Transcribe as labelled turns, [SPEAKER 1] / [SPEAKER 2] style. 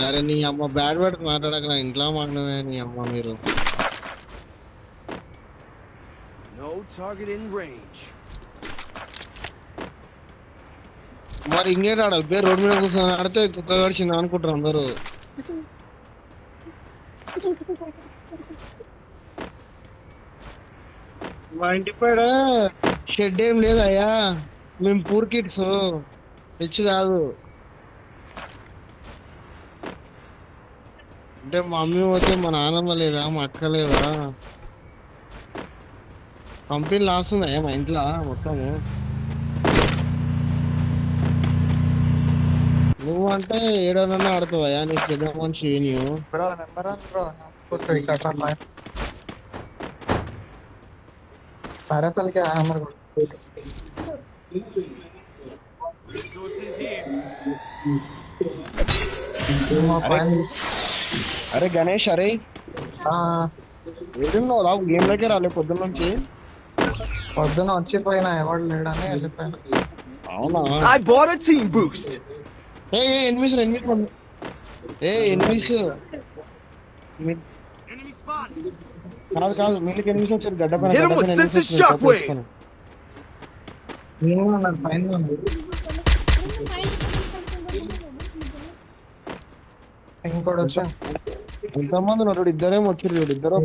[SPEAKER 1] అరే నీ అమ్మ బ్యాడ్ వర్డ్ మాట్లాడక నా ఇంట్లో మాట్లాడే నీ అమ్మ మీరు.
[SPEAKER 2] No target in range.
[SPEAKER 1] మరి ఇంకేంటి ఆడ పేరు రోడ్డు మీద కూర్చొని ఆడితే కుక్క గడిచింది అనుకుంటారు అందరూ. మా ఇంటి పైన షెడ్ ఏం లేదయ్యా, మేము పూర్ కిడ్స్, రిచ్ కాదు. అంటే మా మమ్మీ పోతే మా నాన్నమ్మ లేదా, మా అక్క లేదా, కంపెనీ లాస్ ఉందయ్యా మా ఇంట్లో మొత్తము. నువ్వు అంటే ఏడనన్నా ఆడుతావయ్యా, నీకు పెద్ద మనిషి నీవు.
[SPEAKER 3] బ్రో నెంబర్ బ్రో కొట్టు ఇక్కడ సరేపల్లికి హ్యామర్
[SPEAKER 2] Resources here.
[SPEAKER 1] అరే గణేష్, అరే ఏడున్నావు రావు, గేమ్ లోకే రాలే పొద్దున్న నుంచి.
[SPEAKER 3] పొద్దున వచ్చిపోయినా ఎవడు లేడని వెళ్ళిపోయినా.
[SPEAKER 1] అవునా?
[SPEAKER 2] I bought a team boost.
[SPEAKER 1] A enemies enemies
[SPEAKER 2] Enemy spotted.
[SPEAKER 1] కాదు కాదు, మీకు ఎనిమిస్ వచ్చారు గడ్డ పైన.
[SPEAKER 2] Hit him with sensitive shockwave.
[SPEAKER 3] నేను నాకు పైన ఇంకోటి వచ్చా
[SPEAKER 1] ఎంతమంది ఉన్నారు? ఇద్దరేమో వచ్చారు, ఇద్దరు
[SPEAKER 3] ఇద్దరు